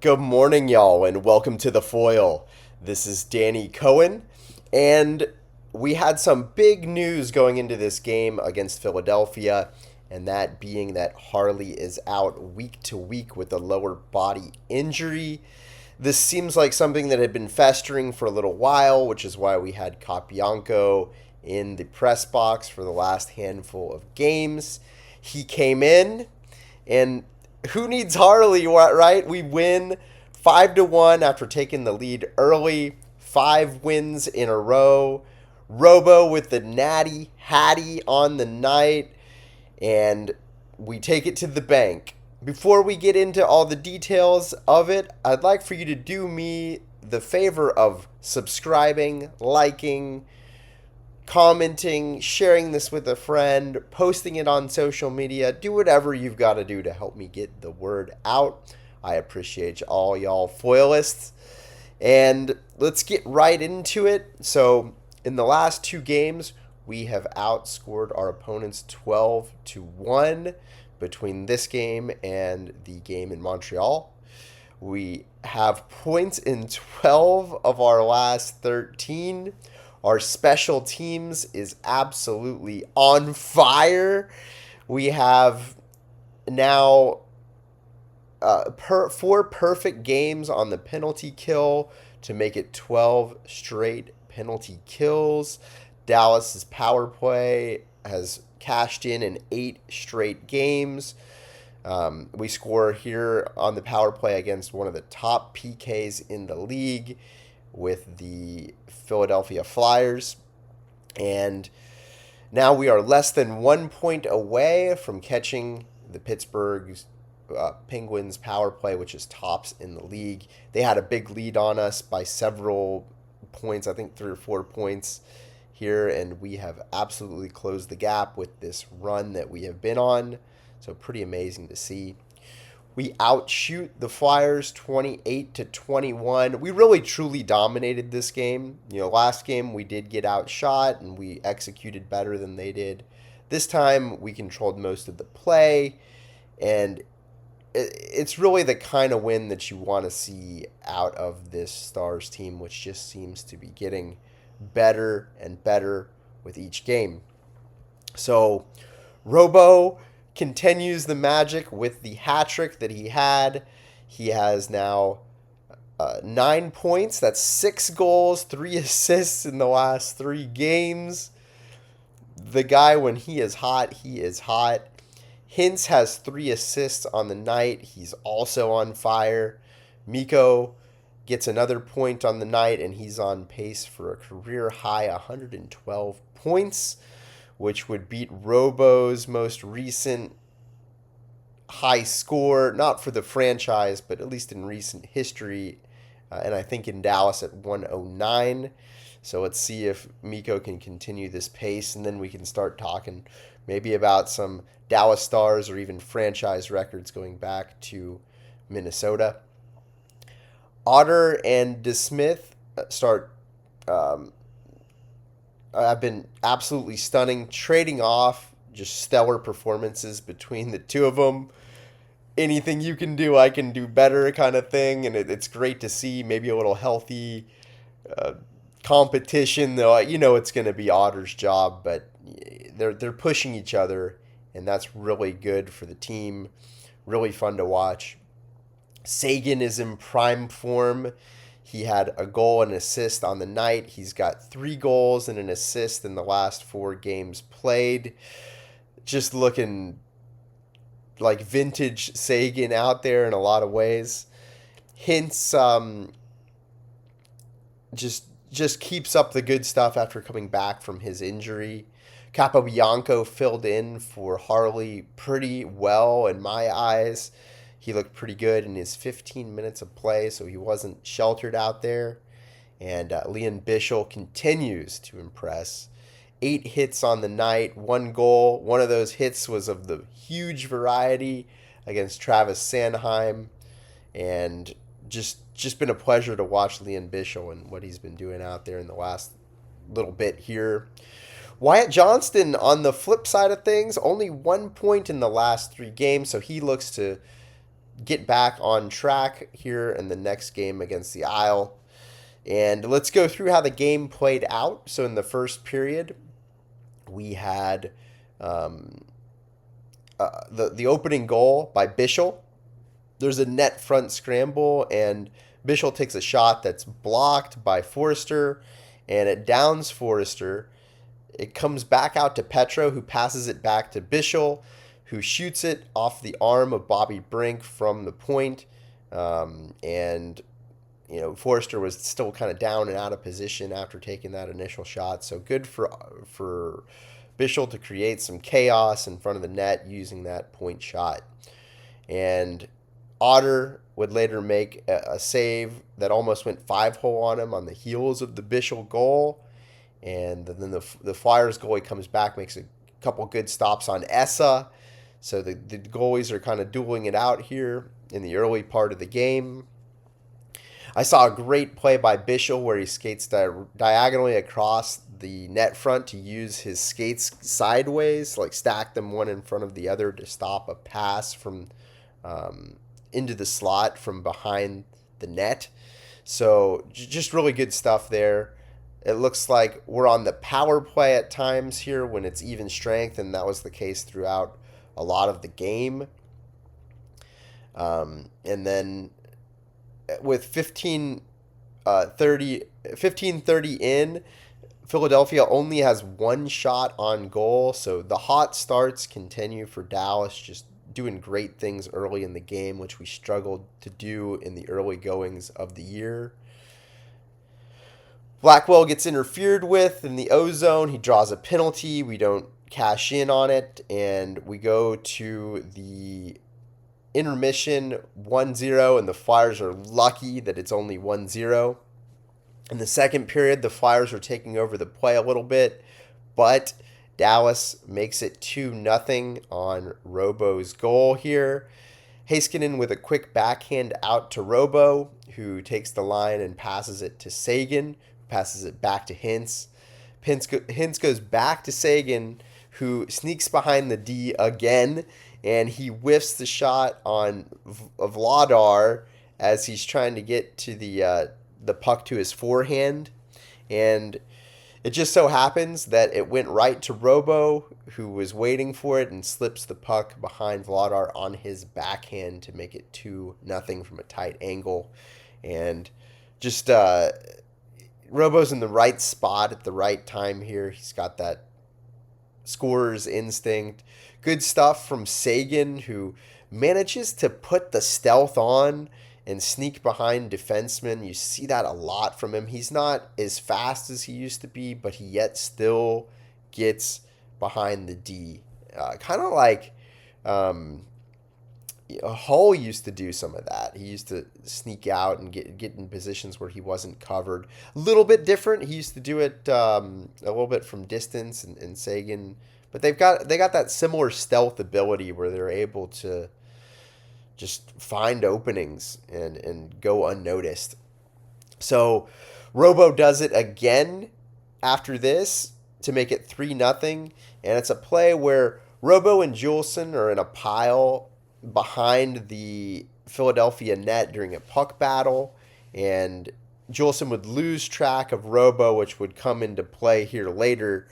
Good morning, y'all, and welcome to The Foil. This is Danny Cohen, and we had some big news going into this game against Philadelphia, and that being that Harley is out week to week with a lower body injury. This seems like something that had been festering for a little while, which is why we had Capobianco in the press box for the last handful of games. He came in, and who needs Harley, right? We win 5-1 after taking the lead early. 5 wins in a row. Robo with the natty Hattie on the night. And we take it to the bank. Before we get into all the details of it, I'd like for you to do me the favor of subscribing, liking, commenting, sharing this with a friend, posting it on social media. Do whatever you've got to do to help me get the word out. I appreciate all y'all foilists. And let's get right into it. So in the last 2 games, we have outscored our opponents 12-1 between this game and the game in Montreal. We have points in 12 of our last 13. Our special teams is absolutely on fire. We have now 4 perfect games on the penalty kill to make it 12 straight penalty kills. Dallas's power play has cashed in 8 straight games. We score here on the power play against one of the top PKs in the league with the Philadelphia Flyers. And now we are less than 1 point away from catching the Pittsburgh Penguins power play, which is tops in the league. They had a big lead on us by several points, I think 3 or 4 points here, and we have absolutely closed the gap with this run that we have been on. So pretty amazing to see. We outshoot the Flyers 28-21. We really truly dominated this game. Last game we did get outshot and we executed better than they did. This time we controlled most of the play, and it's really the kind of win that you want to see out of this Stars team, which just seems to be getting better and better with each game. So Robo continues the magic with the hat trick that he had. He has now 9 points. That's 6 goals, 3 assists in the last 3 games. The guy, when he is hot, he is hot. Hintz has 3 assists on the night. He's also on fire. Mikko gets another point on the night, and he's on pace for a career high 112 points, which would beat Robo's most recent high score, not for the franchise, but at least in recent history, and I think in Dallas at 109. So let's see if Mikko can continue this pace, and then we can start talking maybe about some Dallas Stars or even franchise records going back to Minnesota. Otter and DeSmith start have been absolutely stunning, trading off just stellar performances between the two of them. Anything you can do, I can do better kind of thing, and it's great to see maybe a little healthy competition, though. It's going to be Otter's job, but they're pushing each other, and that's really good for the team. Really fun to watch. Seguin is in prime form. He had a goal and assist on the night. He's got 3 goals and an assist in the last 4 games played. Just looking like vintage Seguin out there in a lot of ways. Hintz just keeps up the good stuff after coming back from his injury. Capobianco filled in for Harley pretty well in my eyes. He looked pretty good in his 15 minutes of play, so he wasn't sheltered out there. And Lian Bichsel continues to impress. 8 hits on the night, 1 goal. One of those hits was of the huge variety against Travis Sanheim. And just been a pleasure to watch Lian Bichsel and what he's been doing out there in the last little bit here. Wyatt Johnston, on the flip side of things, only 1 point in the last 3 games, so he looks to get back on track here in the next game against the Isle. And let's go through how the game played out. So in the first period, we had the opening goal by Bichsel. There's a net front scramble, and Bichsel takes a shot that's blocked by Foerster, and it downs Foerster. It comes back out to Petro, who passes it back to Bichsel, who shoots it off the arm of Bobby Brink from the point. And Foerster was still kind of down and out of position after taking that initial shot. So good for Bichsel to create some chaos in front of the net using that point shot. And Otter would later make a save that almost went 5-hole on him on the heels of the Bichsel goal. And then the Flyers goalie comes back, makes a couple good stops on Esa. So the goalies are kind of dueling it out here in the early part of the game. I saw a great play by Bichsel where he skates diagonally across the net front to use his skates sideways, like stack them one in front of the other to stop a pass from into the slot from behind the net. So just really good stuff there. It looks like we're on the power play at times here when it's even strength, and that was the case throughout a lot of the game. And then with 15:30 in, Philadelphia only has one shot on goal, so the hot starts continue for Dallas, just doing great things early in the game, which we struggled to do in the early goings of the year. Blackwell gets interfered with in the O-zone. He draws a penalty. We don't cash in on it, and we go to the intermission 1-0, and the Flyers are lucky that it's only 1-0. In the second period, the Flyers are taking over the play a little bit, but Dallas makes it 2-0 on Robo's goal here. Heiskanen with a quick backhand out to Robo, who takes the line and passes it to Seguin, passes it back to Hintz. Hintz goes back to Seguin, who sneaks behind the D again, and he whiffs the shot on Vladar as he's trying to get to the puck to his forehand. And it just so happens that it went right to Robo, who was waiting for it, and slips the puck behind Vladar on his backhand to make it 2-0 from a tight angle. And just Robo's in the right spot at the right time here. He's got that scorer's instinct. Good stuff from Seguin, who manages to put the stealth on and sneak behind defensemen. You see that a lot from him. He's not as fast as he used to be, but he yet still gets behind the D. Kind of like Hull used to do some of that. He used to sneak out and get in positions where he wasn't covered. A little bit different. He used to do it a little bit from distance, and Seguin. But they got that similar stealth ability where they're able to just find openings and go unnoticed. So Robo does it again after this to make it 3-0. And it's a play where Robo and Juleson are in a pile behind the Philadelphia net during a puck battle. And Juleson would lose track of Robo, which would come into play here later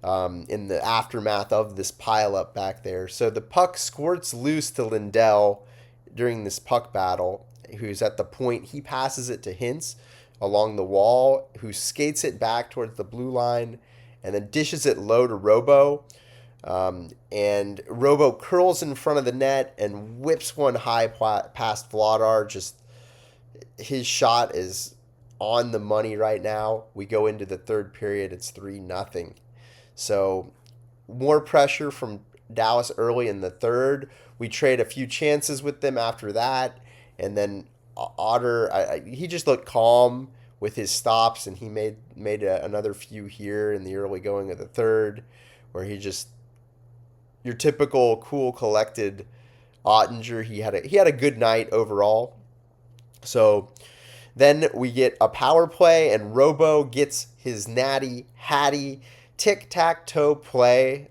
in the aftermath of this pileup back there. So the puck squirts loose to Lindell during this puck battle, who's at the point. He passes it to Hintz along the wall, who skates it back towards the blue line and then dishes it low to Robo. And Robo curls in front of the net and whips one high past Vladar. Just his shot is on the money right now. We go into the third period. It's 3-0. So more pressure from Dallas early in the third. We trade a few chances with them after that. And then Otter, he just looked calm with his stops, and he made another few here in the early going of the third, where he just, your typical cool, collected Ottinger. He had a good night overall. So then we get a power play, and Robo gets his natty Hattie tic-tac-toe play,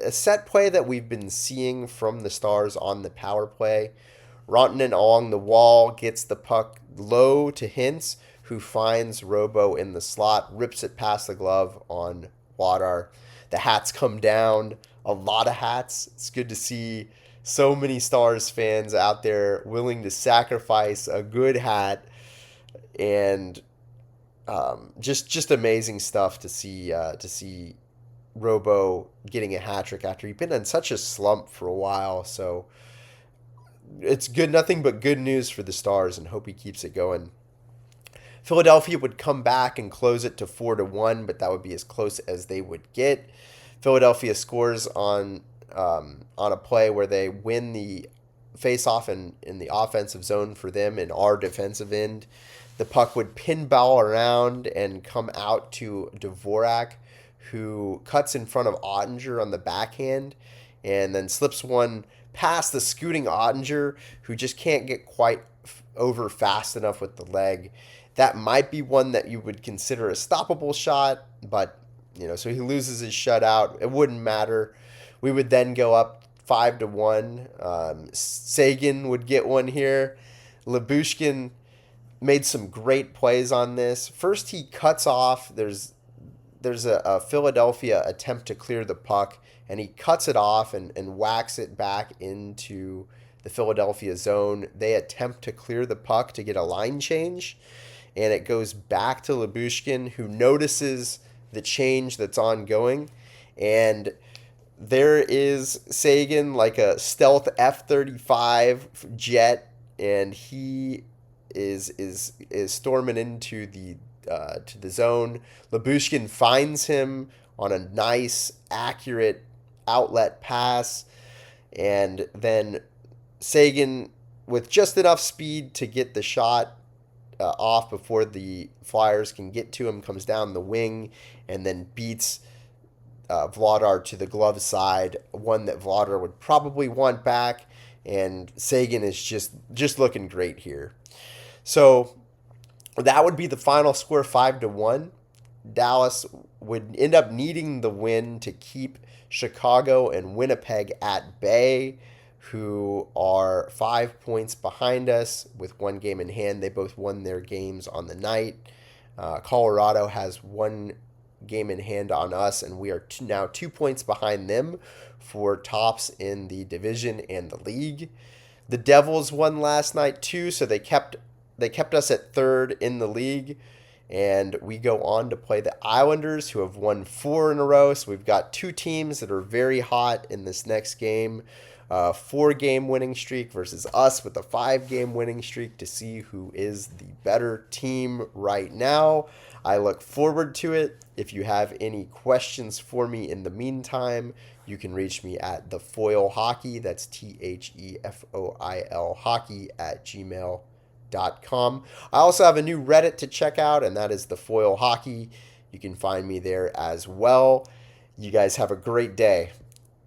a set play that we've been seeing from the Stars on the power play. Rantanen along the wall gets the puck low to Hintz, who finds Robo in the slot, rips it past the glove on Vladar. The hats come down, a lot of hats. It's good to see so many Stars fans out there willing to sacrifice a good hat, and just amazing stuff to see Robo getting a hat trick after he'd been in such a slump for a while. So it's good, nothing but good news for the Stars, and hope he keeps it going. Philadelphia would come back and close it to 4-1, but that would be as close as they would get. Philadelphia scores on a play where they win the face-off in the offensive zone for them in our defensive end. The puck would pinball around and come out to Dvorak, who cuts in front of Ottinger on the backhand and then slips one past the scooting Ottinger, who just can't get quite over fast enough with the leg. That might be one that you would consider a stoppable shot, but, so he loses his shutout. It wouldn't matter. We would then go up 5-1. Seguin would get one here. Lyubushkin made some great plays on this. First, he cuts off. There's a Philadelphia attempt to clear the puck, and he cuts it off and whacks it back into the Philadelphia zone. They attempt to clear the puck to get a line change, and it goes back to Lyubushkin, who notices the change that's ongoing, and there is Seguin like a stealth F-35 jet, and he is storming into the to the zone. Lyubushkin finds him on a nice, accurate outlet pass, and then Seguin, with just enough speed to get the shot off before the Flyers can get to him, comes down the wing and then beats Vladar to the glove side, one that Vladar would probably want back, and Seguin is just looking great here. So that would be the final score, 5-1. Dallas would end up needing the win to keep Chicago and Winnipeg at bay, who are 5 points behind us with one game in hand. They both won their games on the night. Colorado has one game in hand on us, and we are now 2 points behind them for tops in the division and the league. The Devils won last night too, so they kept us at third in the league, and we go on to play the Islanders, who have won 4 in a row. So we've got two teams that are very hot in this next game. 4-game winning streak versus us with a 5-game winning streak to see who is the better team right now. I look forward to it. If you have any questions for me in the meantime, you can reach me at The Foil Hockey. That's THEFOIL hockey @gmail.com. I also have a new Reddit to check out, and that is The Foil Hockey. You can find me there as well. You guys have a great day.